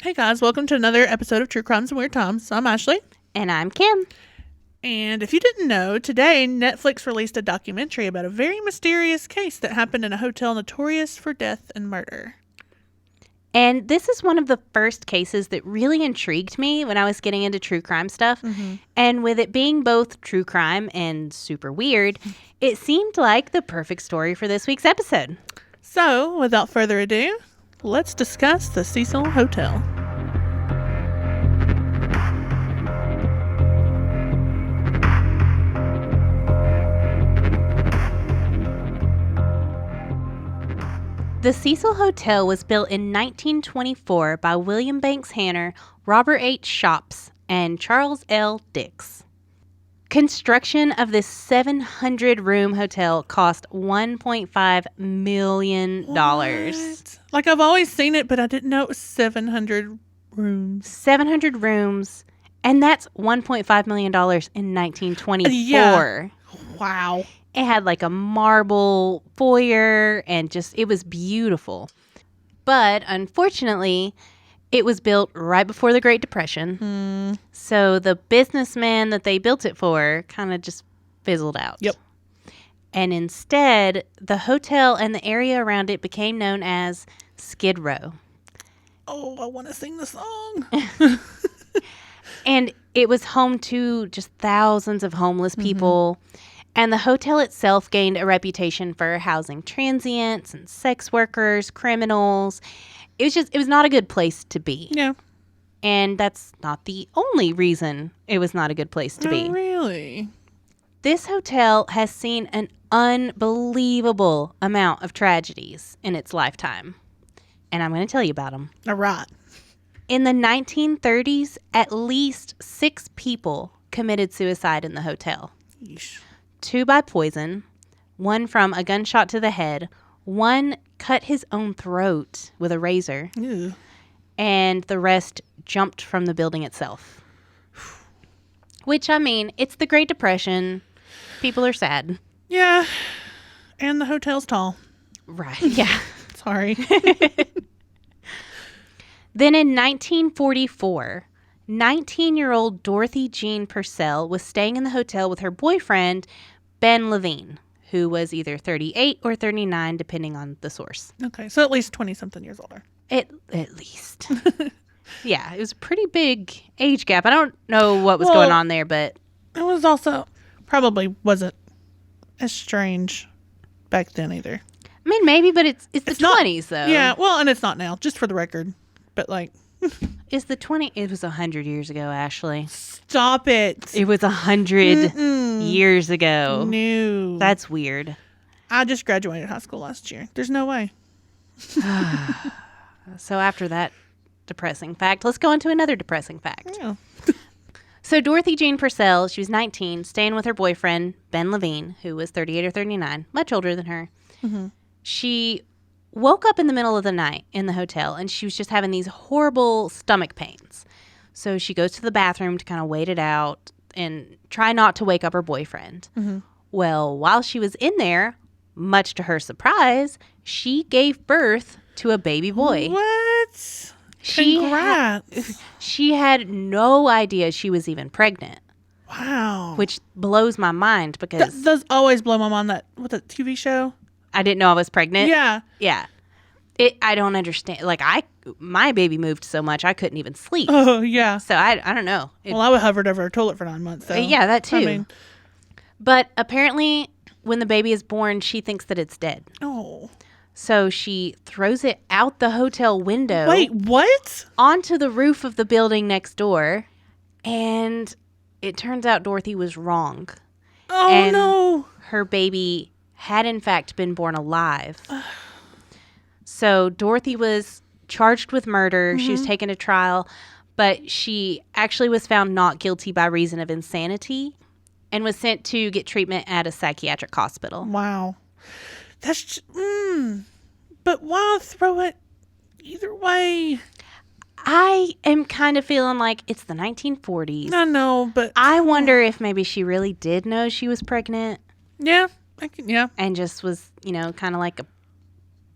Hey guys, welcome to another episode of True Crimes and Weird Times. I'm Ashley. And I'm Kim. And if you didn't know, today Netflix released a documentary about a very mysterious case that happened in a hotel notorious for death and murder. And this is one of the first cases that really intrigued me when I was getting into true crime stuff. Mm-hmm. And with it being both true crime and super weird, it seemed like the perfect story for this week's episode. So, without further ado, let's discuss the Cecil Hotel. The Cecil Hotel was built in 1924 by William Banks Hanner, Robert H. Shops, and Charles L. Dix. Construction of this 700-room hotel cost $1.5 million. What? Like, I've always seen it, but I didn't know it was 700 rooms. 700 rooms, and that's $1.5 million in 1924. Yeah. Wow. It had like a marble foyer and it was beautiful. But unfortunately, it was built right before the Great Depression. So the businessman that they built it for kind of just fizzled out. Yep. And instead, the hotel and the area around it became known as Skid Row. Oh, I want to sing the song. And it was home to just thousands of homeless people. And the hotel itself gained a reputation for housing transients and sex workers, criminals. It was not a good place to be. Yeah. And that's not the only reason it was not a good place to be. Oh, really? This hotel has seen an unbelievable amount of tragedies in its lifetime. And I'm going to tell you about them. All right. In the 1930s, at least 6 people committed suicide in the hotel. Yeesh. 2 by poison, 1 from a gunshot to the head, 1 cut his own throat with a razor, Ew. and the rest jumped from the building itself. Which, I mean, it's the Great Depression. People are sad. Yeah. And the hotel's tall. Right, yeah. Sorry. Then in 1944, 19-year-old Dorothy Jean Purcell was staying in the hotel with her boyfriend, Ben Levine, who was either 38 or 39, depending on the source. Okay, so at least 20-something years older. At least. Yeah, it was a pretty big age gap. I don't know what was going on there, but... It was also, probably wasn't as strange back then either. I mean, maybe, but it's the 20s, though. Yeah, well, and it's not now, just for the record. But, like... Is the 20... It was 100 years ago, Ashley. Stop it. It was 100 years ago. No. That's weird. I just graduated high school last year. There's no way. So after that depressing fact, let's go on to another depressing fact. Yeah. So Dorothy Jean Purcell, she was 19, staying with her boyfriend, Ben Levine, who was 38 or 39, much older than her. Mm-hmm. She woke up in the middle of the night in the hotel, and she was just having these horrible stomach pains. So she goes to the bathroom to kind of wait it out and try not to wake up her boyfriend. Mm-hmm. Well, while she was in there, much to her surprise, she gave birth to a baby boy. What? Congrats. She had no idea she was even pregnant. Wow. Which blows my mind because... That does always blow my mind, that TV show? I didn't know I was pregnant. Yeah. Yeah. I don't understand. Like, my baby moved so much, I couldn't even sleep. Oh, yeah. So, I don't know. I hovered over a toilet for 9 months. So. Yeah, that too. I mean, but apparently, when the baby is born, she thinks that it's dead. oh. So, she throws it out the hotel window. Wait, what? Onto the roof of the building next door. And it turns out Dorothy was wrong. Oh, and no. Her baby had, in fact, been born alive. So Dorothy was charged with murder. Mm-hmm. She was taken to trial, but she actually was found not guilty by reason of insanity and was sent to get treatment at a psychiatric hospital. Wow. That's but why throw it either way? I am kind of feeling like it's the 1940s. I know, but I wonder if maybe she really did know she was pregnant. Yeah. And just was, kind of like a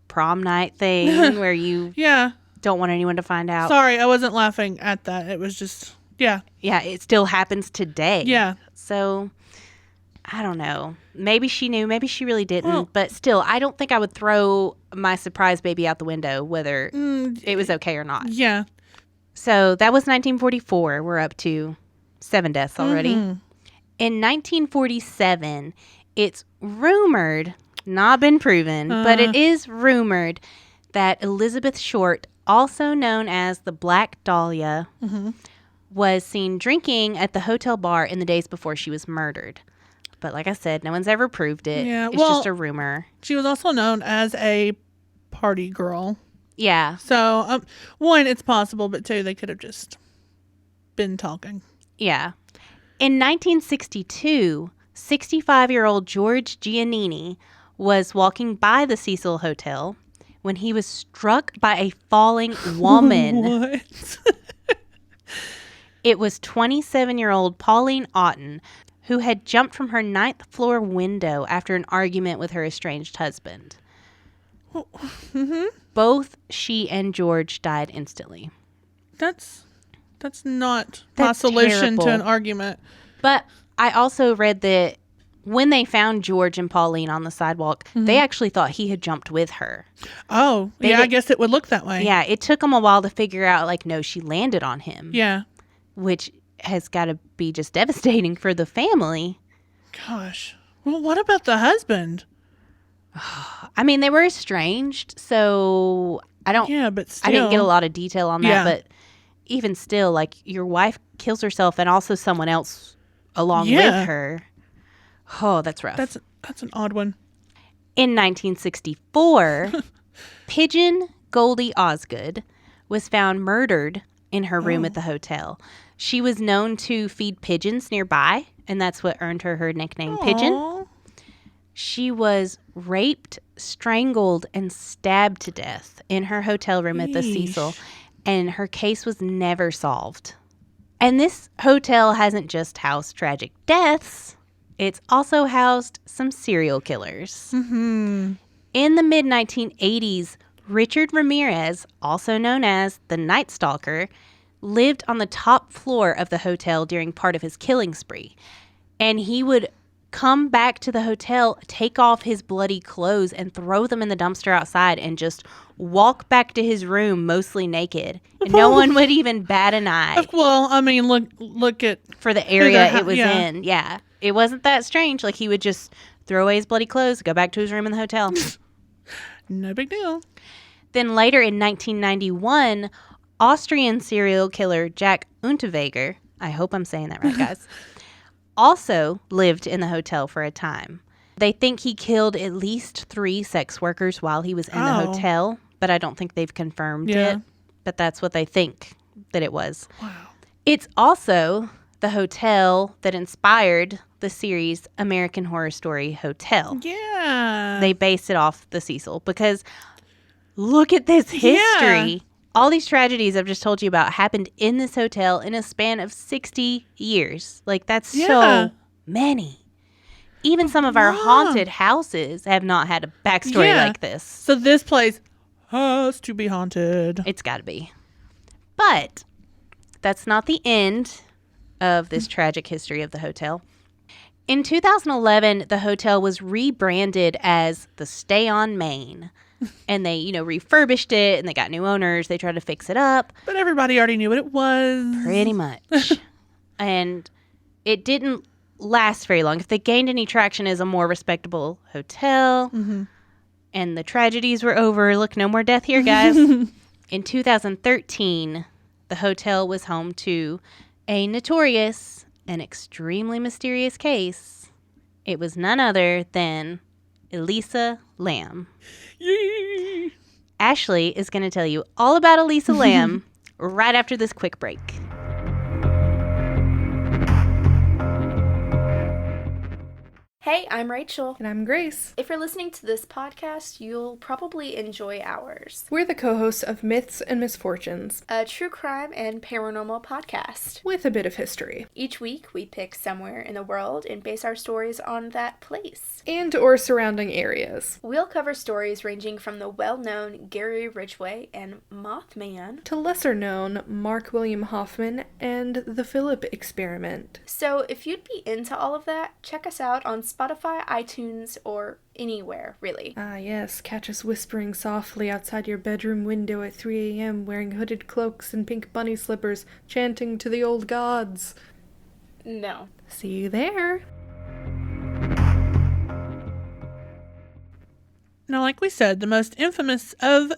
prom night thing where you don't want anyone to find out. Sorry, I wasn't laughing at that. It was just, yeah. Yeah, it still happens today. Yeah. So, I don't know. Maybe she knew, maybe she really didn't. Well- but still, I don't think I would throw my surprise baby out the window, whether it was okay or not. Yeah. So, that was 1944. We're up to 7 deaths already. Mm-hmm. In 1947, it's rumored, not been proven, but it is rumored that Elizabeth Short, also known as the Black Dahlia, was seen drinking at the hotel bar in the days before she was murdered. But like I said, no one's ever proved it. Yeah, It's well- just a rumor. She was also known as a party girl. Yeah. So, one, it's possible, but two, they could have just been talking. Yeah. In 1962, 65-year-old George Giannini was walking by the Cecil Hotel when he was struck by a falling woman. What? It was 27-year-old Pauline Otten, who had jumped from her 9th floor window after an argument with her estranged husband. Both she and George died instantly. That's not my That's solution to an terrible. argument. But I also read that when they found George and Pauline on the sidewalk, they actually thought he had jumped with her. Oh, They yeah, I did- guess it would look that way. Yeah, it took them a while to figure out, like, no, she landed on him. Yeah. Which has got to be just devastating for the family. Gosh. Well, what about the husband? I mean, they were estranged, so I don't... Yeah, but still. I didn't get a lot of detail on that, Yeah. but even still, like, your wife kills herself and also someone else along Yeah. with her. Oh, that's rough. That's an odd one. In 1964, Pigeon Goldie Osgood was found murdered in her room at the hotel. She was known to feed pigeons nearby, and that's what earned her her nickname Pigeon. Aw. She was raped, strangled, and stabbed to death in her hotel room at the Yeesh. Cecil, and her case was never solved. And this hotel hasn't just housed tragic deaths, it's also housed some serial killers. Mm-hmm. In the mid-1980s, Richard Ramirez, also known as the Night Stalker, lived on the top floor of the hotel during part of his killing spree. And he would come back to the hotel, take off his bloody clothes, and throw them in the dumpster outside and just walk back to his room mostly naked. And no one would even bat an eye Well, I mean, look at for the area the it was yeah. in. Yeah. It wasn't that strange. Like, he would just throw away his bloody clothes, go back to his room in the hotel. no big deal. Then later in 1991, Austrian serial killer Jack Unterweger, I hope I'm saying that right, guys, also lived in the hotel for a time. They think he killed at least 3 sex workers while he was in the Oh. hotel, but I don't think they've confirmed Yeah. it. But that's what they think that it was. Wow. It's also the hotel that inspired the series American Horror Story Hotel. Yeah. They based it off the Cecil because look at this history. Yeah. All these tragedies I've just told you about happened in this hotel in a span of 60 years. Like, that's Yeah. so many. Even some of our Yeah. haunted houses have not had a backstory Yeah. like this. So this place has to be haunted. It's got to be. But that's not the end of this tragic history of the hotel. In 2011, the hotel was rebranded as the Stay on Main. And they, refurbished it and they got new owners. They tried to fix it up. But everybody already knew what it was. Pretty much. And it didn't last very long. If they gained any traction as a more respectable hotel and the tragedies were over, look, no more death here, guys. In 2013, the hotel was home to a notorious and extremely mysterious case. It was none other than Elisa Lamb. Yay. Ashley is going to tell you all about Elisa Lamb right after this quick break. Hey, I'm Rachel. And I'm Grace. If you're listening to this podcast, you'll probably enjoy ours. We're the co-hosts of Myths and Misfortunes, A true crime and paranormal podcast. with a bit of history. Each week, we pick somewhere in the world and base our stories on that place. And or surrounding areas. We'll cover stories ranging from the well-known Gary Ridgway and Mothman To lesser-known Mark William Hoffman and the Philip Experiment. So if you'd be into all of that, check us out on Spotify, iTunes, or anywhere, really. Ah yes, catch us whispering softly outside your bedroom window at 3 a.m. wearing hooded cloaks and pink bunny slippers, chanting to the old gods. No. See you there. Now, like we said, the most infamous of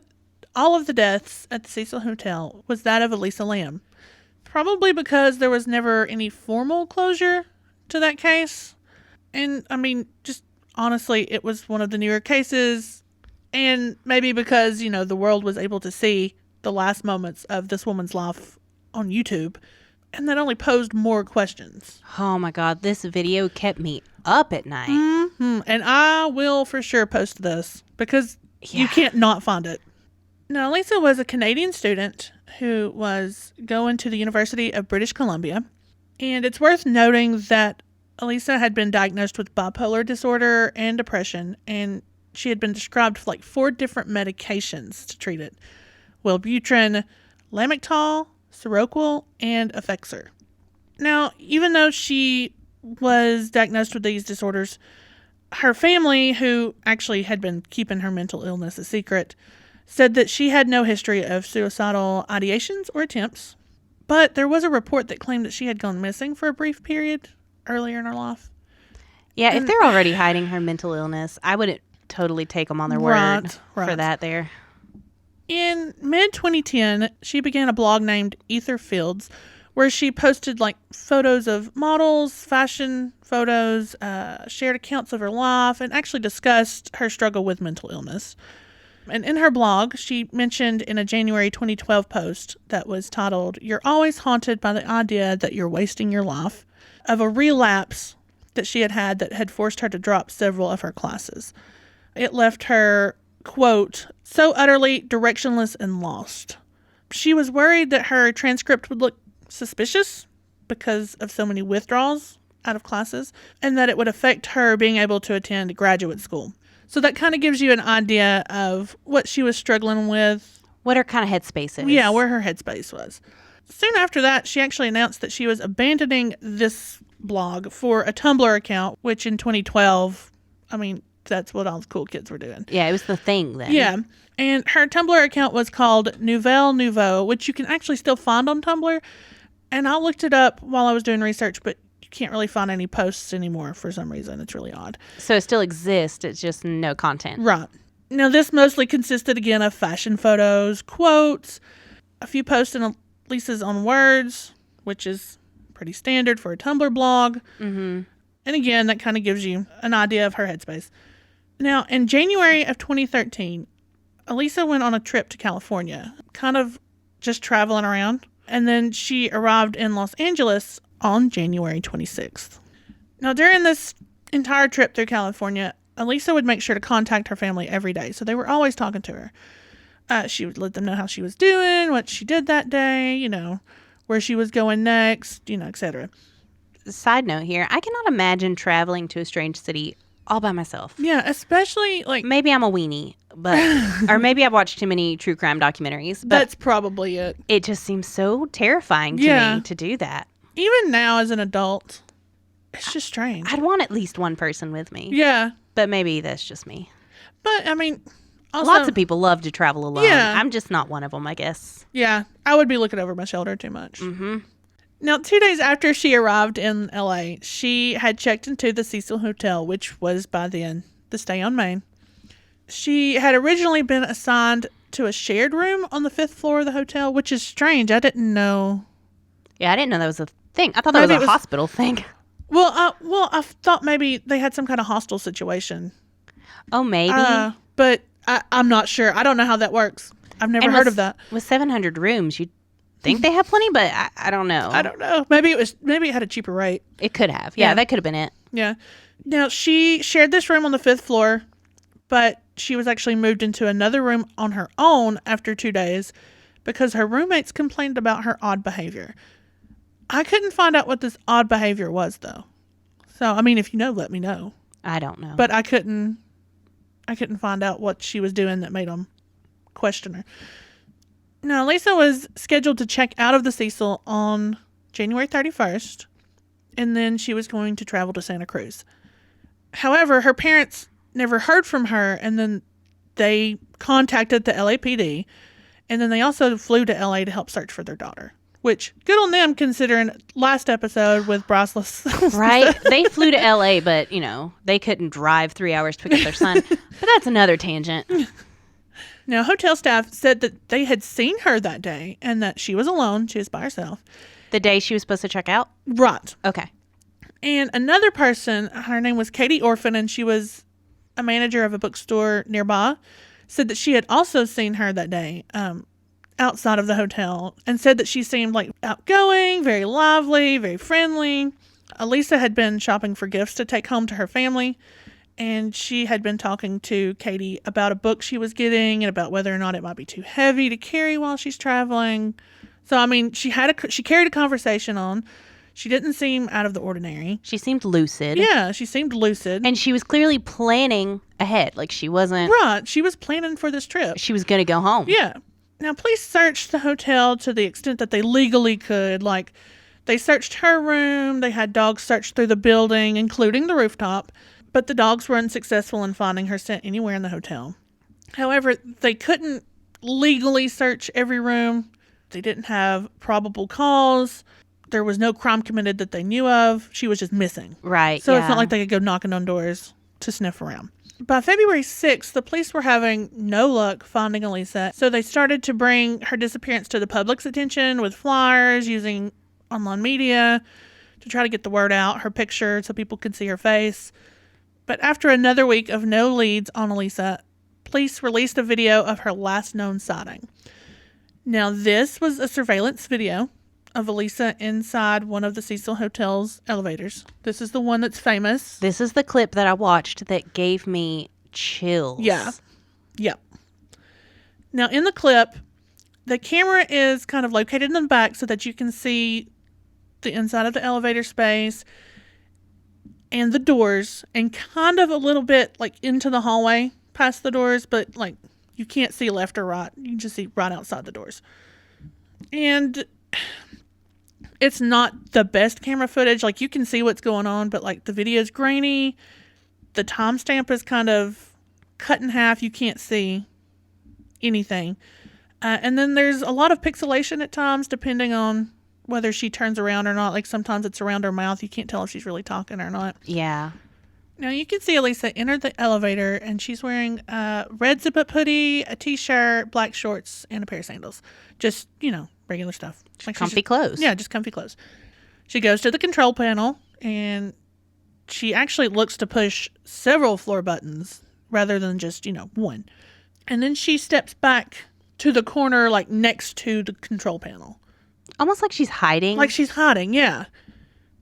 all of the deaths at the Cecil Hotel was that of Elisa Lamb. Probably because there was never any formal closure to that case. And, I mean, just honestly, it was one of the newer cases. And maybe because, you know, the world was able to see the last moments of this woman's life on YouTube. And that only posed more questions. Oh my God, this video kept me up at night. Mm-hmm. And I will for sure post this because you can't not find it. Now, Elisa was a Canadian student who was going to the University of British Columbia. And it's worth noting that Elisa had been diagnosed with bipolar disorder and depression, and she had been prescribed for like 4 different medications to treat it. Wellbutrin, Lamictal, Seroquel, and Effexor. Now, even though she was diagnosed with these disorders, her family, who actually had been keeping her mental illness a secret, said that she had no history of suicidal ideations or attempts, but there was a report that claimed that she had gone missing for a brief period earlier in her life. Yeah, if they're already hiding her mental illness, I would totally take them on their word for that there. In mid-2010, she began a blog named Ether Fields, where she posted like photos of models, fashion photos, shared accounts of her life, and actually discussed her struggle with mental illness. And in her blog, she mentioned in a January 2012 post that was titled, "You're always haunted by the idea that you're wasting your life," of a relapse that she had that had forced her to drop several of her classes. It left her, quote, "so utterly directionless and lost." She was worried that her transcript would look suspicious because of so many withdrawals out of classes, and that it would affect her being able to attend graduate school. So that kind of gives you an idea of what she was struggling with. What her kind of headspace is. Yeah, where her headspace was. Soon after that, she actually announced that she was abandoning this blog for a Tumblr account, which in 2012, I mean, that's what all the cool kids were doing. Yeah, it was the thing then. Yeah. And her Tumblr account was called Nouvelle Nouveau, which you can actually still find on Tumblr. And I looked it up while I was doing research, but you can't really find any posts anymore for some reason. It's really odd. So it still exists. It's just no content. Right. Now, this mostly consisted, again, of fashion photos, quotes, a few posts in Lisa's own words, which is pretty standard for a Tumblr blog. Mm-hmm. And again, that kind of gives you an idea of her headspace. Now, in January of 2013, Elisa went on a trip to California, kind of just traveling around. And then she arrived in Los Angeles on January 26th. Now, during this entire trip through California, Elisa would make sure to contact her family every day. So they were always talking to her. She would let them know how she was doing, what she did that day, you know, where she was going next, you know, etc. Side note here, I cannot imagine traveling to a strange city all by myself. Yeah, especially like... Maybe I'm a weenie, but or maybe I've watched too many true crime documentaries. But that's probably it. It just seems so terrifying to me to do that. Even now as an adult, it's just strange. I'd want at least one person with me. Yeah. But maybe that's just me. But, I mean... Also, lots of people love to travel alone. Yeah. I'm just not one of them, I guess. Yeah. I would be looking over my shoulder too much. Mm-hmm. Now, 2 days after she arrived in L.A., she had checked into the Cecil Hotel, which was by then the stay on Main. She had originally been assigned to a shared room on the 5th floor of the hotel, which is strange. I didn't know. Yeah, I didn't know that was a thing. I thought that was a hospital thing. Well, I thought maybe they had some kind of hostel situation. Oh, maybe. But I'm not sure. I don't know how that works. I've never heard of that. With 700 rooms, you'd think they have plenty, but I don't know. I don't know. Maybe it had a cheaper rate. It could have. Yeah, that could have been it. Yeah. Now, she shared this room on the 5th floor, but she was actually moved into another room on her own after 2 days because her roommates complained about her odd behavior. I couldn't find out what this odd behavior was, though. So, I mean, if you know, let me know. I don't know. But I couldn't find out what she was doing that made them question her. Now, Lisa was scheduled to check out of the Cecil on January 31st, and then she was going to travel to Santa Cruz. However, her parents never heard from her, and then they contacted the LAPD, and then they also flew to LA to help search for their daughter. Which, good on them, considering last episode with Bryceless. Right? They flew to LA, but, they couldn't drive 3 hours to pick up their son. But that's another tangent. Now, hotel staff said that they had seen her that day and that she was alone. She was by herself. The day she was supposed to check out? Right. Okay. And another person, her name was Katie Orphan, and she was a manager of a bookstore nearby, said that she had also seen her that day outside of the hotel and said that she seemed like outgoing, very lively, very friendly. Elisa had been shopping for gifts to take home to her family, and she had been talking to Katie about a book she was getting and about whether or not it might be too heavy to carry while she's traveling. So, I mean, she carried a conversation on. She didn't seem out of the ordinary. She seemed lucid. Yeah, she seemed lucid. And she was clearly planning ahead. Like, she wasn't... Right. She was planning for this trip. She was going to go home. Yeah. Now, police searched the hotel to the extent that they legally could. Like, they searched her room. They had dogs search through the building, including the rooftop. But the dogs were unsuccessful in finding her scent anywhere in the hotel. However, they couldn't legally search every room. They didn't have probable cause. There was no crime committed that they knew of. She was just missing. Right. So it's not like they could go knocking on doors to sniff around. By February 6th, the police were having no luck finding Elisa. So they started to bring her disappearance to the public's attention with flyers, using online media to try to get the word out, her picture, so people could see her face. But after another week of no leads on Elisa, police released a video of her last known sighting. Now, this was a surveillance video of Elisa inside one of the Cecil Hotel's elevators. This is the one that's famous. This is the clip that I watched that gave me chills. Yeah. Yep. Now, in the clip, the camera is kind of located in the back so that you can see the inside of the elevator space and the doors, and kind of a little bit like into the hallway past the doors, but like you can't see left or right. You can just see right outside the doors. And it's not the best camera footage. Like, you can see what's going on, but like the video's grainy. The timestamp is kind of cut in half. You can't see anything. And then there's a lot of pixelation at times, depending on whether she turns around or not. Like, sometimes it's around her mouth. You can't tell if she's really talking or not. Yeah. Now, you can see Elisa enter the elevator, and she's wearing a red zip-up hoodie, a t-shirt, black shorts, and a pair of sandals. Just, regular stuff. Like, comfy clothes. Yeah, just comfy clothes. She goes to the control panel, and she actually looks to push several floor buttons rather than just, one. And then she steps back to the corner, like, next to the control panel. Almost like she's hiding. Like she's hiding, yeah.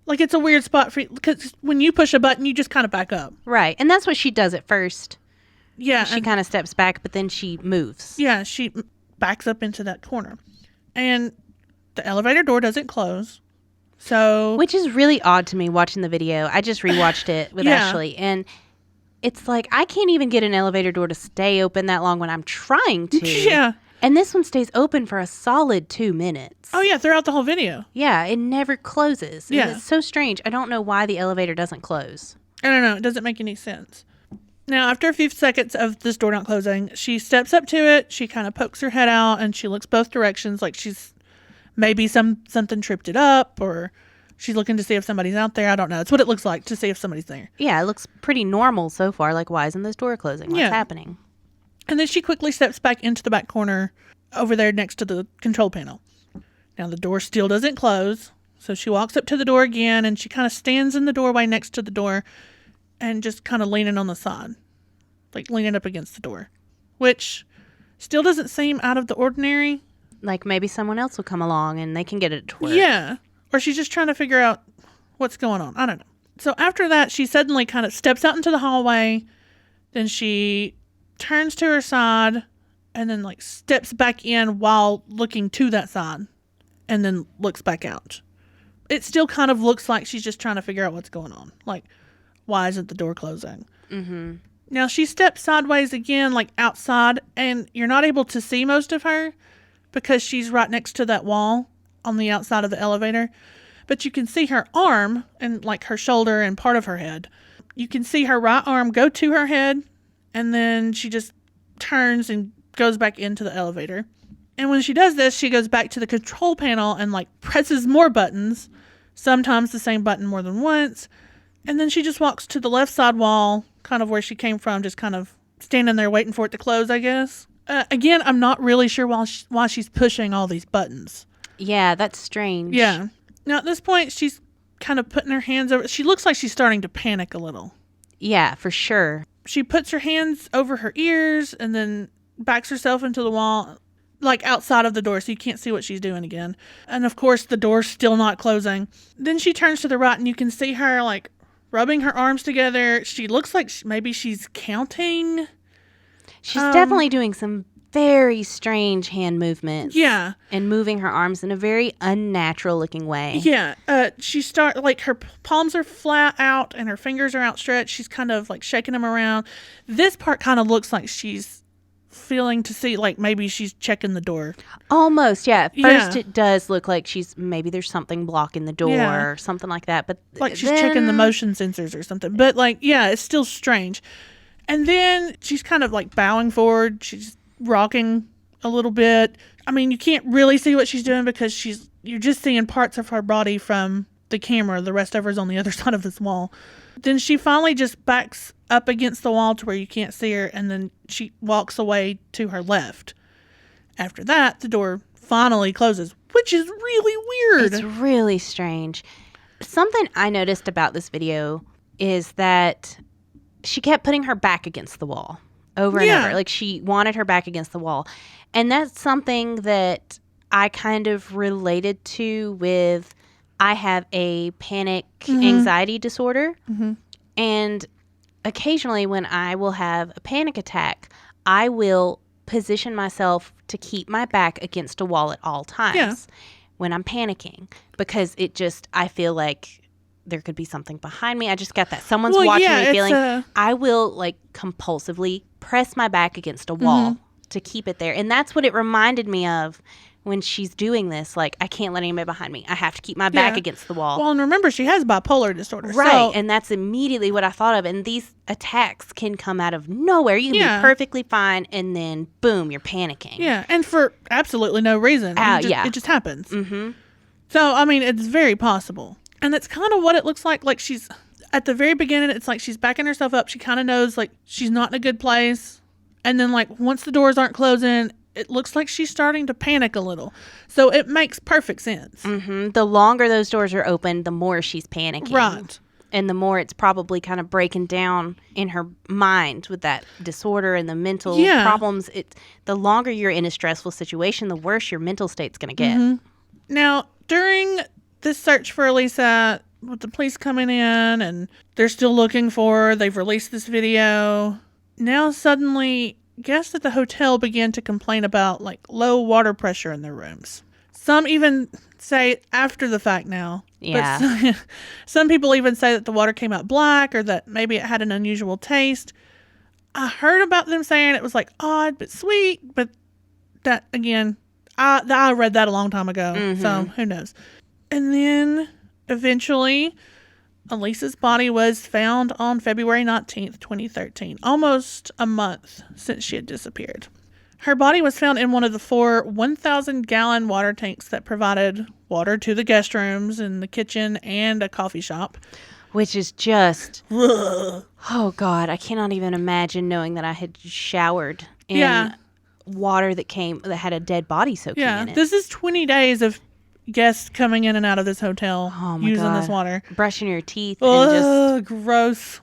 Like, it's a weird spot for you, because when you push a button, you just kind of back up. Right. And that's what she does at first. Yeah. She kind of steps back, but then she moves. Yeah, she backs up into that corner. And the elevator door doesn't close. So... Which is really odd to me watching the video. I just rewatched it with Ashley. And it's like, I can't even get an elevator door to stay open that long when I'm trying to. Yeah. And this one stays open for a solid 2 minutes. Oh, yeah, throughout the whole video. Yeah, it never closes. Yeah. And it's so strange. I don't know why the elevator doesn't close. I don't know. It doesn't make any sense. Now, after a few seconds of this door not closing, she steps up to it. She kind of pokes her head out, and she looks both directions, like she's maybe something tripped it up, or she's looking to see if somebody's out there. I don't know. It's what it looks like, to see if somebody's there. Yeah, it looks pretty normal so far. Like, why isn't this door closing? What's happening? And then she quickly steps back into the back corner over there next to the control panel. Now, the door still doesn't close, so she walks up to the door again, and she kind of stands in the doorway next to the door and just kind of leaning on the side, like leaning up against the door, which still doesn't seem out of the ordinary. Like maybe someone else will come along and they can get it to work. Yeah. Or she's just trying to figure out what's going on. I don't know. So after that, she suddenly kind of steps out into the hallway. Then she turns to her side and then like steps back in while looking to that side and then looks back out. It still kind of looks like she's just trying to figure out what's going on. Like, why isn't the door closing? Mm-hmm. Now she steps sideways again, like outside, and you're not able to see most of her because she's right next to that wall on the outside of the elevator. But you can see her arm and like her shoulder and part of her head. You can see her right arm go to her head, and then she just turns and goes back into the elevator. And when she does this, she goes back to the control panel and like presses more buttons, sometimes the same button more than once. And then she just walks to the left side wall, kind of where she came from, just kind of standing there waiting for it to close, I guess. Again, I'm not really sure why she's pushing all these buttons. Yeah, that's strange. Yeah. Now, at this point, she's kind of putting her hands over. She looks like she's starting to panic a little. Yeah, for sure. She puts her hands over her ears and then backs herself into the wall, like outside of the door, so you can't see what she's doing again. And, of course, the door's still not closing. Then she turns to the right, and you can see her, like, rubbing her arms together. She looks like maybe she's counting. She's definitely doing some very strange hand movements. Yeah. And moving her arms in a very unnatural looking way. Yeah. Like her palms are flat out and her fingers are outstretched. She's kind of like shaking them around. This part kind of looks like she's feeling to see, like maybe she's checking the door. Almost, yeah. At first Yeah. it does look like maybe there's something blocking the door or something like that. But Like she's checking the motion sensors or something. But like, yeah, it's still strange. And then she's kind of like bowing forward. She's rocking a little bit. I mean, you can't really see what she's doing because you're just seeing parts of her body from the camera. The rest of her's on the other side of this wall. Then she finally just backs up against the wall to where you can't see her, and then she walks away to her left. After that, the door finally closes, which is really weird. It's really strange. Something I noticed about this video is that she kept putting her back against the wall over and over. Like she wanted her back against the wall. And that's something that I kind of related to with, I have a panic anxiety disorder. Mm-hmm. And occasionally when I will have a panic attack, I will position myself to keep my back against a wall at all times when I'm panicking, because I feel like there could be something behind me. I just got that someone's watching me feeling. I will like compulsively press my back against a wall to keep it there. And that's what it reminded me of when she's doing this. Like, I can't let anybody behind me. I have to keep my back against the wall. Well, and remember, she has bipolar disorder. Right. So. And that's immediately what I thought of. And these attacks can come out of nowhere. You can be perfectly fine, and then boom, you're panicking. Yeah. And for absolutely no reason. It just happens. Mm-hmm. So, I mean, it's very possible. And that's kind of what it looks like. Like, she's at the very beginning, it's like she's backing herself up. She kind of knows, like, she's not in a good place. And then, like, once the doors aren't closing, it looks like she's starting to panic a little. So it makes perfect sense. Mm-hmm. The longer those doors are open, the more she's panicking. Right. And the more it's probably kind of breaking down in her mind with that disorder and the mental problems. The longer you're in a stressful situation, the worse your mental state's going to get. Mm-hmm. Now, during this search for Elisa, with the police coming in and they're still looking for her, they've released this video. Now suddenly, guests at the hotel began to complain about like low water pressure in their rooms. Some even say after the fact now. Yeah. But some people even say that the water came out black or that maybe it had an unusual taste. I heard about them saying it was like odd but sweet, but that again, I read that a long time ago, so who knows. And then eventually, Elisa's body was found on February 19th, 2013, almost a month since she had disappeared. Her body was found in one of the 4 1,000-gallon water tanks that provided water to the guest rooms and the kitchen and a coffee shop. Which is just, oh God, I cannot even imagine knowing that I had showered in water that had a dead body soaking in it. This is 20 days of guests coming in and out of this hotel using this water. Brushing your teeth and just... gross.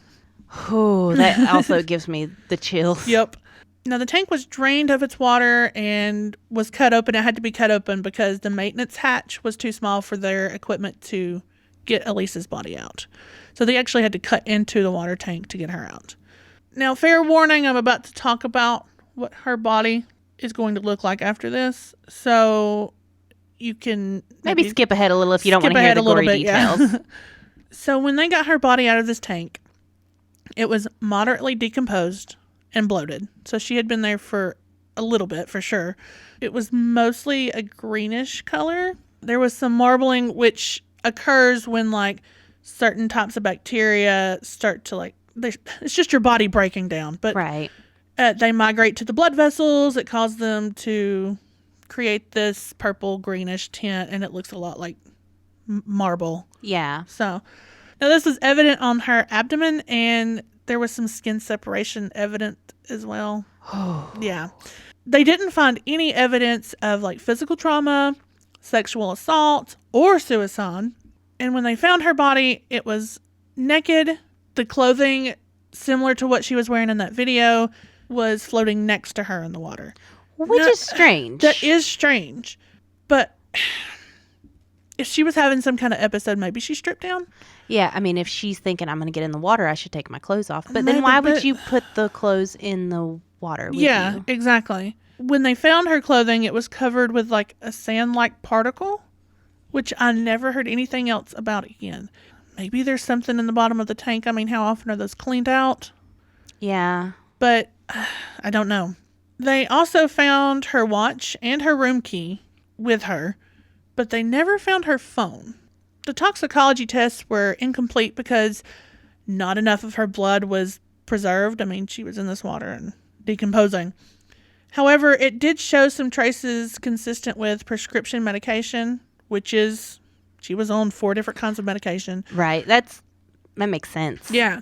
Oh, that also gives me the chills. Yep. Now, the tank was drained of its water and was cut open. It had to be cut open because the maintenance hatch was too small for their equipment to get Elisa's body out. So they actually had to cut into the water tank to get her out. Now, fair warning, I'm about to talk about what her body is going to look like after this. So you can Maybe skip ahead a little if you don't want to hear the gory details. Yeah. So when they got her body out of this tank, it was moderately decomposed and bloated. So she had been there for a little bit, for sure. It was mostly a greenish color. There was some marbling, which occurs when, like, certain types of bacteria start to, like, it's just your body breaking down. But Right. They migrate to the blood vessels. It causes them to create this purple greenish tint, and it looks a lot like marble. Yeah. So now this was evident on her abdomen, and there was some skin separation evident as well. Yeah. They didn't find any evidence of, like, physical trauma, sexual assault, or suicide. And when they found her body, it was naked. The clothing, similar to what she was wearing in that video, was floating next to her in the water. Which is strange. That is strange. But if she was having some kind of episode, maybe she stripped down. Yeah, I mean, if she's thinking, I'm going to get in the water, I should take my clothes off. But Maybe, then why would but- you put the clothes in the water with Yeah, you? exactly. When they found her clothing, it was covered with, like, a sand-like particle, which I never heard anything else about again. Maybe there's something in the bottom of the tank. I mean, how often are those cleaned out? Yeah. But I don't know. They also found her watch and her room key with her, but they never found her phone. The toxicology tests were incomplete because not enough of her blood was preserved. I mean, she was in this water and decomposing. However, it did show some traces consistent with prescription medication, which is, she was on 4 different kinds of medication. Right. That makes sense. Yeah.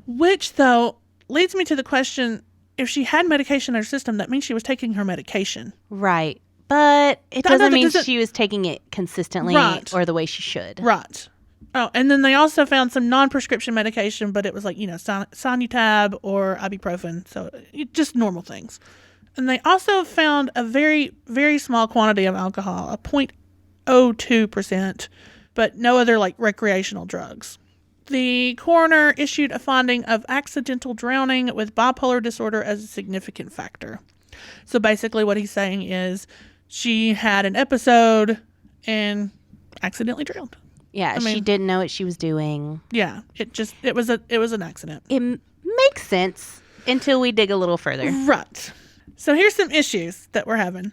Which, though, leads me to the question, if she had medication in her system, that means she was taking her medication. Right. But it I know doesn't that mean doesn't- she was taking it consistently Right. or the way she should. Right. Oh, and then they also found some non-prescription medication, but it was like, Sinutab or ibuprofen. So just normal things. And they also found a very, very small quantity of alcohol, a 0.02%, but no other, like, recreational drugs. The coroner issued a finding of accidental drowning with bipolar disorder as a significant factor. So basically what he's saying is she had an episode and accidentally drowned. Yeah, she mean- didn't know what she was doing. Yeah, it was an accident. It makes sense until we dig a little further. Right. So here's some issues that we're having.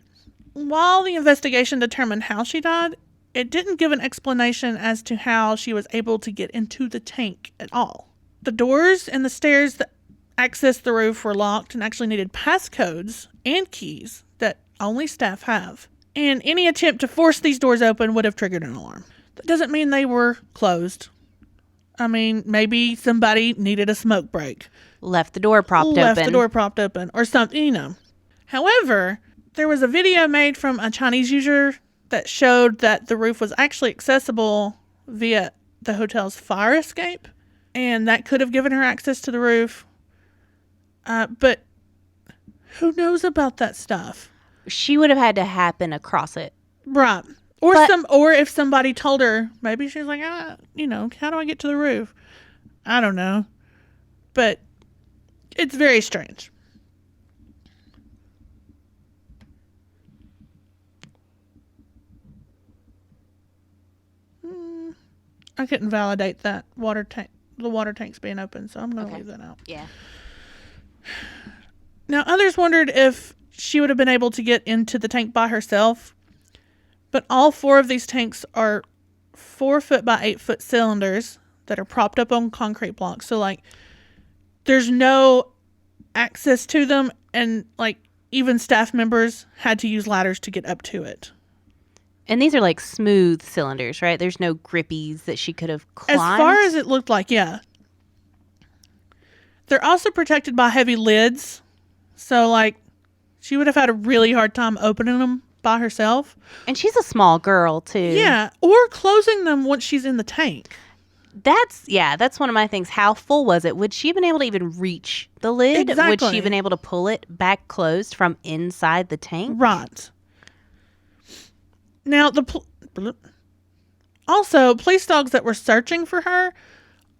While the investigation determined how she died, it didn't give an explanation as to how she was able to get into the tank at all. The doors and the stairs that access the roof were locked and actually needed passcodes and keys that only staff have. And any attempt to force these doors open would have triggered an alarm. That doesn't mean they were closed. I mean, maybe somebody needed a smoke break. Left the door propped Left open. the door propped open or something, However, there was a video made from a Chinese user that showed that the roof was actually accessible via the hotel's fire escape, and that could have given her access to the roof. But who knows about that stuff? She would have had to happen across it. Right. Or if somebody told her, maybe she's like, how do I get to the roof? I don't know. But it's very strange. I couldn't validate that the water tanks being open, so I'm going to leave that out. Yeah. Now, others wondered if she would have been able to get into the tank by herself, but all 4 of these tanks are 4 foot by 8 foot cylinders that are propped up on concrete blocks. So, like, there's no access to them, and, like, even staff members had to use ladders to get up to it. And these are like smooth cylinders, right? There's no grippies that she could have climbed. As far as it looked like, yeah. They're also protected by heavy lids. So, like, she would have had a really hard time opening them by herself. And she's a small girl, too. Yeah. Or closing them once she's in the tank. That's one of my things. How full was it? Would she have been able to even reach the lid? Exactly. Would she have been able to pull it back closed from inside the tank? Right. Now, also, police dogs that were searching for her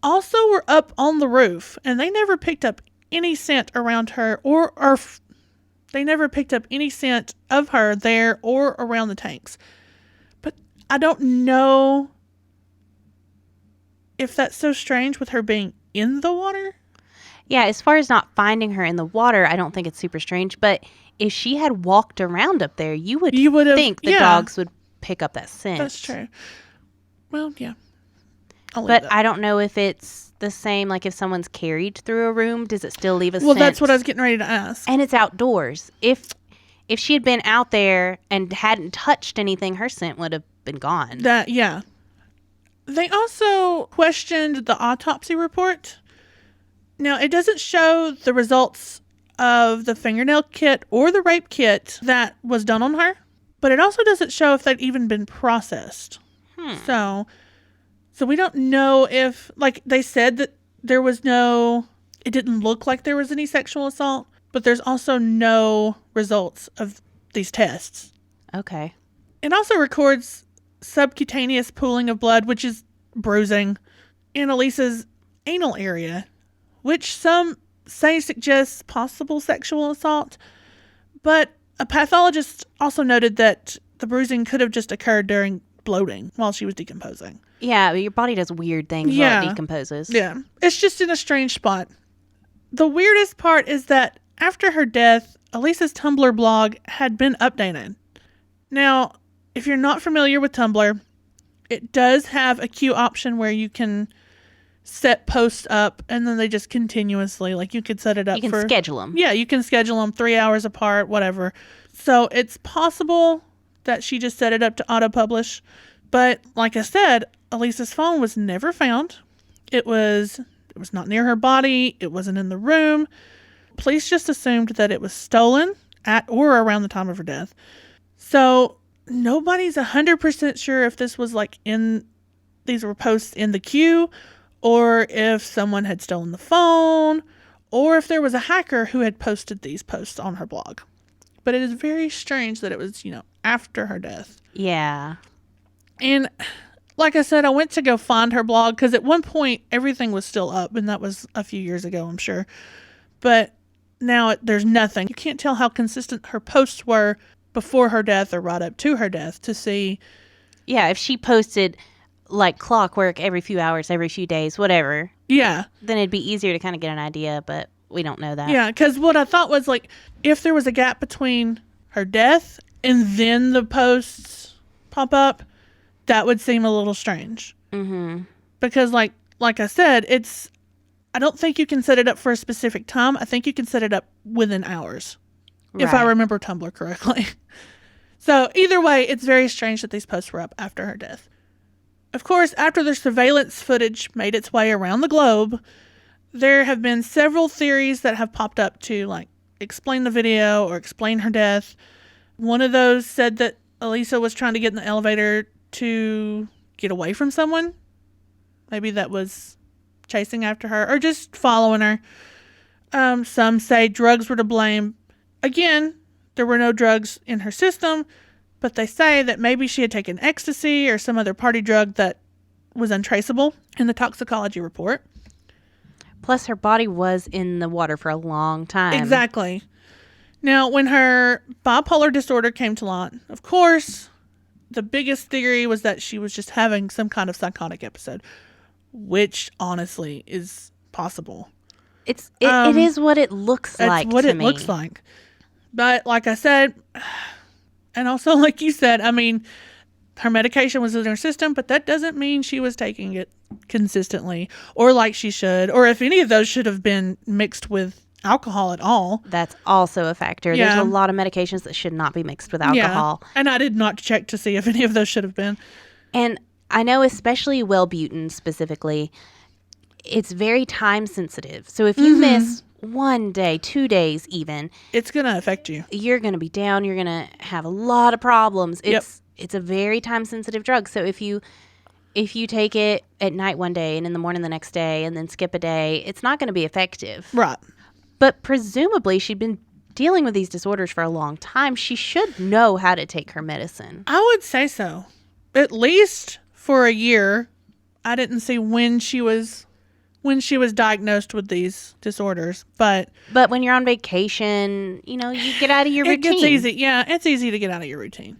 also were up on the roof, and they never picked up any scent around her, or they never picked up any scent of her there or around the tanks. But I don't know if that's so strange with her being in the water. Yeah, as far as not finding her in the water, I don't think it's super strange. But if she had walked around up there, you would think the dogs would pick up that scent. That's true. Well, yeah. But I don't know if it's the same, like if someone's carried through a room, does it still leave a scent? Well, that's what I was getting ready to ask. And it's outdoors. If she had been out there and hadn't touched anything, her scent would have been gone. Yeah. They also questioned the autopsy report. Now, it doesn't show the results of the fingernail kit or the rape kit that was done on her, but it also doesn't show if they'd even been processed. So we don't know if, like they said that it didn't look like there was any sexual assault, but there's also no results of these tests. Okay. It also records subcutaneous pooling of blood, which is bruising, in Elisa's anal area, which some say suggests possible sexual assault. But a pathologist also noted that the bruising could have just occurred during bloating while she was decomposing. Yeah, your body does weird things while it decomposes. Yeah. It's just in a strange spot. The weirdest part is that after her death, Elisa's Tumblr blog had been updated. Now, if you're not familiar with Tumblr, it does have a queue option where you can set posts up and then they just continuously, like you could set it up. You can schedule them. Yeah, you can schedule them 3 hours apart, whatever. So it's possible that she just set it up to auto-publish. But like I said, Elisa's phone was never found. It was not near her body. It wasn't in the room. Police just assumed that it was stolen at or around the time of her death. So nobody's 100% sure if this was these were posts in the queue, or if someone had stolen the phone, or if there was a hacker who had posted these posts on her blog. But it is very strange that it was, after her death. Yeah. And like I said, I went to go find her blog because at one point everything was still up, and that was a few years ago, I'm sure. But now there's nothing. You can't tell how consistent her posts were before her death or right up to her death to see. Yeah, if she posted like clockwork every few hours, every few days, whatever. Yeah. Then it'd be easier to kind of get an idea, but we don't know that. Yeah, because what I thought was if there was a gap between her death and then the posts pop up, that would seem a little strange. Mm-hmm. Because like I said, I don't think you can set it up for a specific time. I think you can set it up within hours. Right. If I remember Tumblr correctly. So either way, it's very strange that these posts were up after her death. Of course, after the surveillance footage made its way around the globe, there have been several theories that have popped up to explain the video or explain her death. One of those said that Elisa was trying to get in the elevator to get away from someone. Maybe that was chasing after her or just following her. Some say drugs were to blame. Again, there were no drugs in her system, but they say that maybe she had taken ecstasy or some other party drug that was untraceable in the toxicology report. Plus, her body was in the water for a long time. Exactly. Now, when her bipolar disorder came to light, of course, the biggest theory was that she was just having some kind of psychotic episode, which honestly is possible. It is what it looks like. That's what it looks like. But like I said, and also like you said, I mean, her medication was in her system, but that doesn't mean she was taking it consistently or like she should, or if any of those should have been mixed with alcohol at all. That's also a factor. Yeah. There's a lot of medications that should not be mixed with alcohol. Yeah. And I did not check to see if any of those should have been. And I know especially Wellbutrin specifically, it's very time sensitive. So if you miss 1 day, 2 days even, it's going to affect you. You're going to be down. You're going to have a lot of problems. It's a very time sensitive drug. So if you if you take it at night one day and in the morning the next day and then skip a day, it's not going to be effective. Right. But presumably she'd been dealing with these disorders for a long time. She should know how to take her medicine. I would say so. At least for a year. I didn't see when she was diagnosed with these disorders, but when you're on vacation, you get out of your routine. It gets easy. Yeah, it's easy to get out of your routine.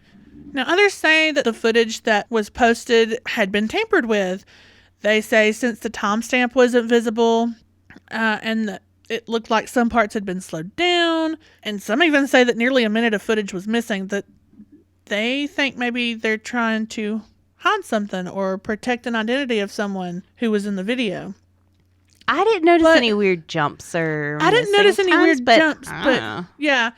Now, others say that the footage that was posted had been tampered with. They say since the timestamp wasn't visible, and that it looked like some parts had been slowed down, and some even say that nearly a minute of footage was missing, that they think maybe they're trying to hide something or protect an identity of someone who was in the video. I didn't notice any weird jumps or I didn't notice any weird jumps, but know. yeah.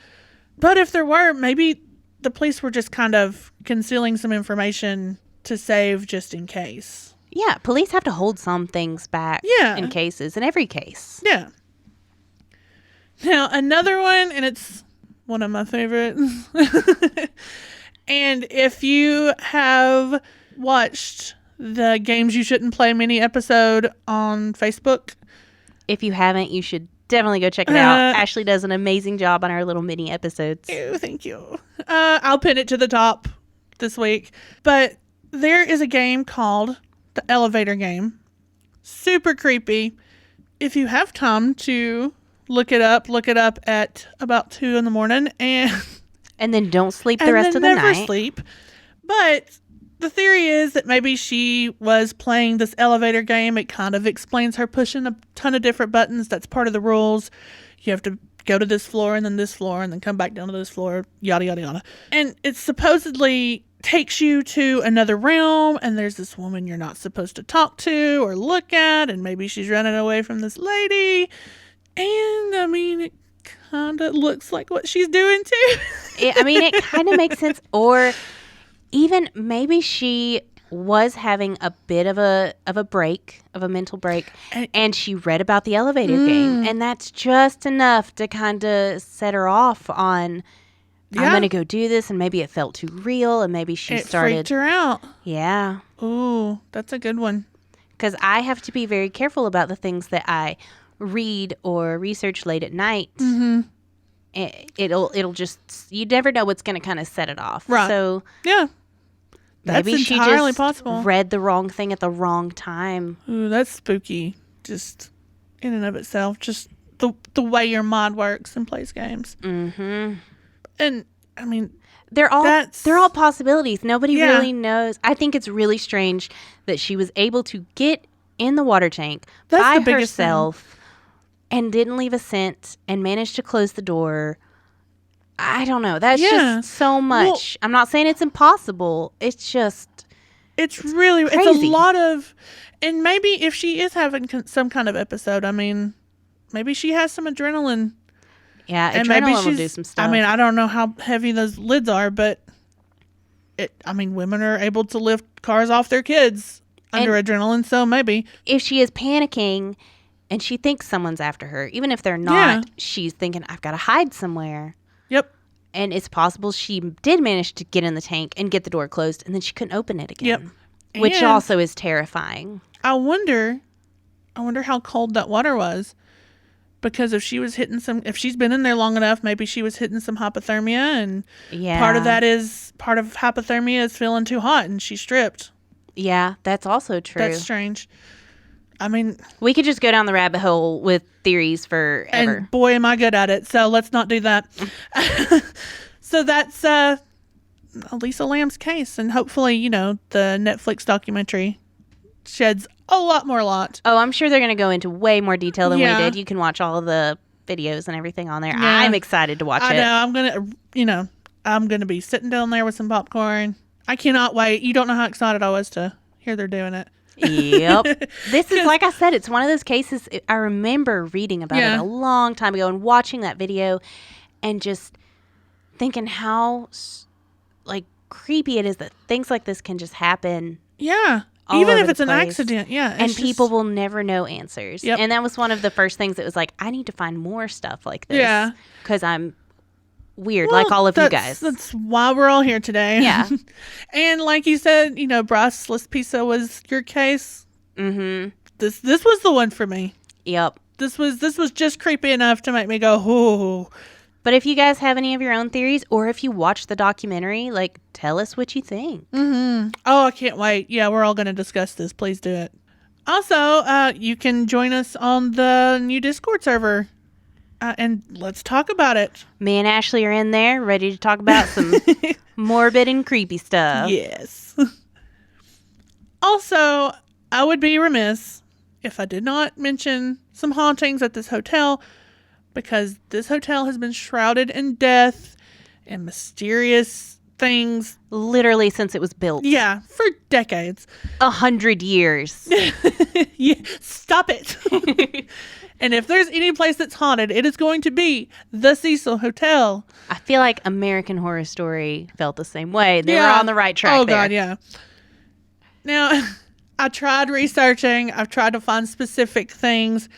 But if there were, maybe the police were just kind of concealing some information to save just in case. Yeah, police have to hold some things back in cases, in every case. Yeah. Now, another one, and it's one of my favorites. And if you have watched the Games You Shouldn't Play mini episode on Facebook. If you haven't, you should definitely go check it out. Ashley does an amazing job on our little mini episodes. Ew, thank you. I'll pin it to the top this week. But there is a game called the Elevator Game. Super creepy. If you have time to look it up at about 2 a.m. and then don't sleep the rest of the night. Never sleep. But the theory is that maybe she was playing this elevator game. It kind of explains her pushing a ton of different buttons. That's part of the rules. You have to go to this floor and then come back down to this floor, yada, yada, yada. And it supposedly takes you to another realm, and there's this woman you're not supposed to talk to or look at, and maybe she's running away from this lady. And, I mean, it kind of looks like what she's doing, too. It kind of makes sense. Or even maybe she was having a bit of a mental break, and she read about the elevator game, and that's just enough to kind of set her off on, I'm going to go do this, and maybe it felt too real, and maybe it freaked her out. Yeah. Ooh, that's a good one. Because I have to be very careful about the things that I read or research late at night. Mm-hmm. It'll just, you never know what's going to kind of set it off. Right. So yeah, that's maybe entirely she just possible. Read the wrong thing at the wrong time. Ooh, that's spooky. Just in and of itself, just the way your mind works and plays games. Mm-hmm. And I mean, they're all possibilities. Nobody really knows. I think it's really strange that she was able to get in the water tank by herself and didn't leave a scent and managed to close the door. I don't know. That's just so much. Well, I'm not saying it's impossible. It's really crazy. It's a lot of, and maybe if she is having some kind of episode, I mean, maybe she has some adrenaline. Yeah, and adrenaline will do some stuff. I mean, I don't know how heavy those lids are, but women are able to lift cars off their kids under adrenaline, so maybe. If she is panicking and she thinks someone's after her, even if they're not, she's thinking, I've got to hide somewhere. Yep. And it's possible she did manage to get in the tank and get the door closed, and then she couldn't open it again. Yep. Which also is terrifying. I wonder how cold that water was. Because if she's been in there long enough, maybe she was hitting some hypothermia, and part of hypothermia is feeling too hot, and she stripped. Yeah, that's also true. That's strange. I mean, we could just go down the rabbit hole with theories forever. And boy, am I good at it. So let's not do that. So that's Elisa Lamb's case, and hopefully, the Netflix documentary sheds a lot more light. Oh, I'm sure they're going to go into way more detail than we did. You can watch all of the videos and everything on there. Yeah. I'm excited to watch it. I know. I'm going to be sitting down there with some popcorn. I cannot wait. You don't know how excited I was to hear they're doing it. Yep. This is, like I said, it's one of those cases. I remember reading about it a long time ago and watching that video and just thinking how creepy it is that things like this can just happen. Yeah. Even if it's an accident, and people will never know answers. Yep. And that was one of the first things that was like, I need to find more stuff like this. Yeah. Because I'm weird, like all of you guys. That's why we're all here today. Yeah. And like you said, Bryce Laspisa was your case. Mm-hmm. This was the one for me. Yep. This was just creepy enough to make me go, ooh. But if you guys have any of your own theories, or if you watch the documentary, tell us what you think. Mm-hmm. Oh, I can't wait. Yeah, we're all going to discuss this. Please do it. Also, you can join us on the new Discord server, and let's talk about it. Me and Ashley are in there, ready to talk about some morbid and creepy stuff. Yes. Also, I would be remiss if I did not mention some hauntings at this hotel, because this hotel has been shrouded in death and mysterious things. Literally since it was built. Yeah, for decades. 100 years. Yeah, stop it. And if there's any place that's haunted, it is going to be the Cecil Hotel. I feel like American Horror Story felt the same way. They were on the right track. Oh, there. God, yeah. Now, I tried researching. I've tried to find specific things.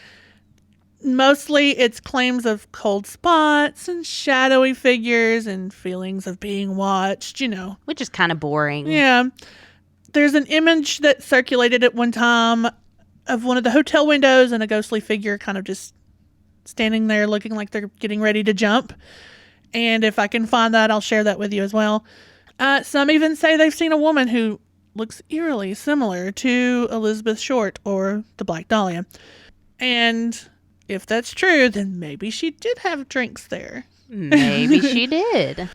Mostly it's claims of cold spots and shadowy figures and feelings of being watched, Which is kind of boring. Yeah. There's an image that circulated at one time of one of the hotel windows and a ghostly figure kind of just standing there looking like they're getting ready to jump. And if I can find that, I'll share that with you as well. Some even say they've seen a woman who looks eerily similar to Elizabeth Short or the Black Dahlia. And if that's true, then maybe she did have drinks there. Maybe she did.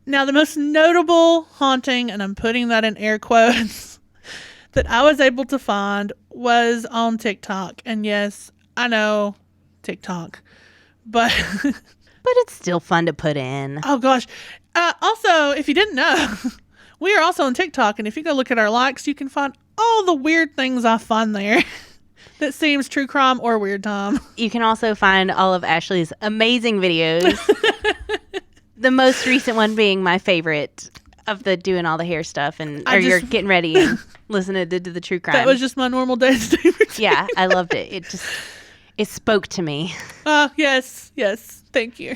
Now, the most notable haunting, and I'm putting that in air quotes, that I was able to find was on TikTok. And yes, I know TikTok, but But it's still fun to put in. oh gosh. Also, if you didn't know, we are also on TikTok, and if you go look at our likes, you can find all the weird things I find there. That seems true crime or weird time. You can also find all of Ashley's amazing videos. The most recent one being my favorite of the doing all the hair stuff you're getting ready and listening to the true crime. That was just my normal day-to-day routine. Yeah, I loved it. It spoke to me. Yes. Thank you.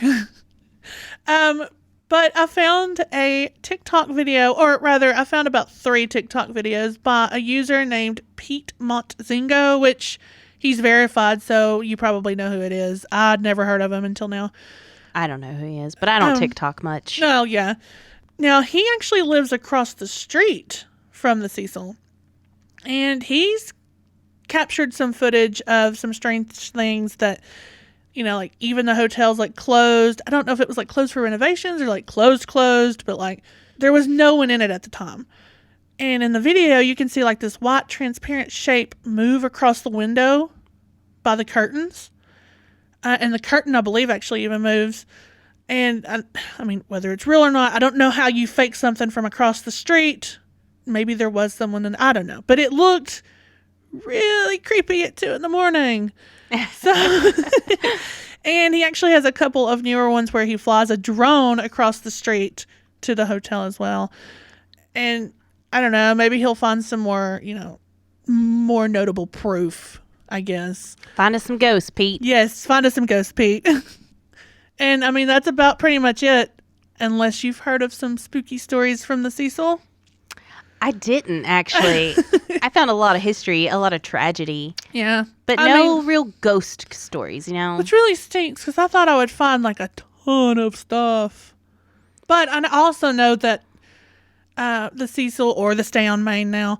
But I found a TikTok video, or rather, I found about 3 TikTok videos by a user named Pete Montzingo, which he's verified, so you probably know who it is. I'd never heard of him until now. I don't know who he is, but I don't TikTok much. Oh, yeah. Now, he actually lives across the street from the Cecil, and he's captured some footage of some strange things that, even the hotel's closed. I don't know if it was closed for renovations or closed, but there was no one in it at the time. And in the video, you can see this white transparent shape move across the window by the curtains. And the curtain, I believe, actually even moves. And I mean, whether it's real or not, I don't know how you fake something from across the street. Maybe there was someone I don't know. But it looked really creepy at 2 a.m. So, and he actually has a couple of newer ones where he flies a drone across the street to the hotel as well. And I don't know, maybe he'll find some more, more notable proof, I guess. Find us some ghosts, Pete. Yes, find us some ghosts, Pete. And I mean, that's about pretty much it. Unless you've heard of some spooky stories from the Cecil. I didn't, actually. I found a lot of history, a lot of tragedy. Yeah. But no real ghost stories, Which really stinks, because I thought I would find a ton of stuff. But I also know that the Cecil, or the Stay on Main now,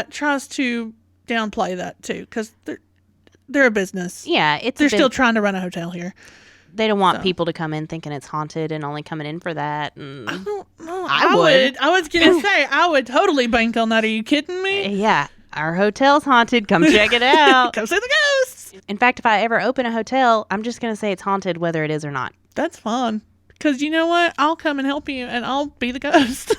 tries to downplay that too, because they're a business. Yeah, they're still trying to run a hotel here. They don't want people to come in thinking it's haunted and only coming in for that. And I don't know. I would. I was going to say, I would totally bank on that. Are you kidding me? Yeah. Our hotel's haunted. Come check it out. Come see the ghosts. In fact, if I ever open a hotel, I'm just going to say it's haunted whether it is or not. That's fun. Because you know what? I'll come and help you, and I'll be the ghost.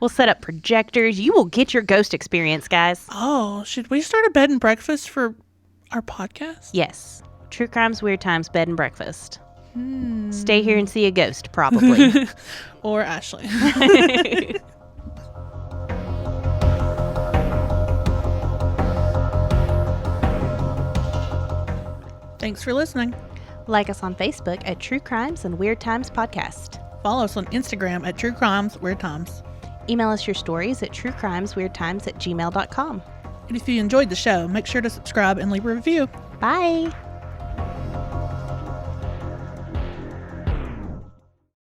We'll set up projectors. You will get your ghost experience, guys. Oh, should we start a bed and breakfast for our podcast? Yes. True Crimes, Weird Times, Bed and Breakfast. Stay here and see a ghost, probably. Or Ashley. Thanks for listening. Like us on Facebook at True Crimes and Weird Times Podcast. Follow us on Instagram at True Crimes Weird Times. Email us your stories at truecrimesweirdtimes@gmail.com. And if you enjoyed the show, make sure to subscribe and leave a review. Bye!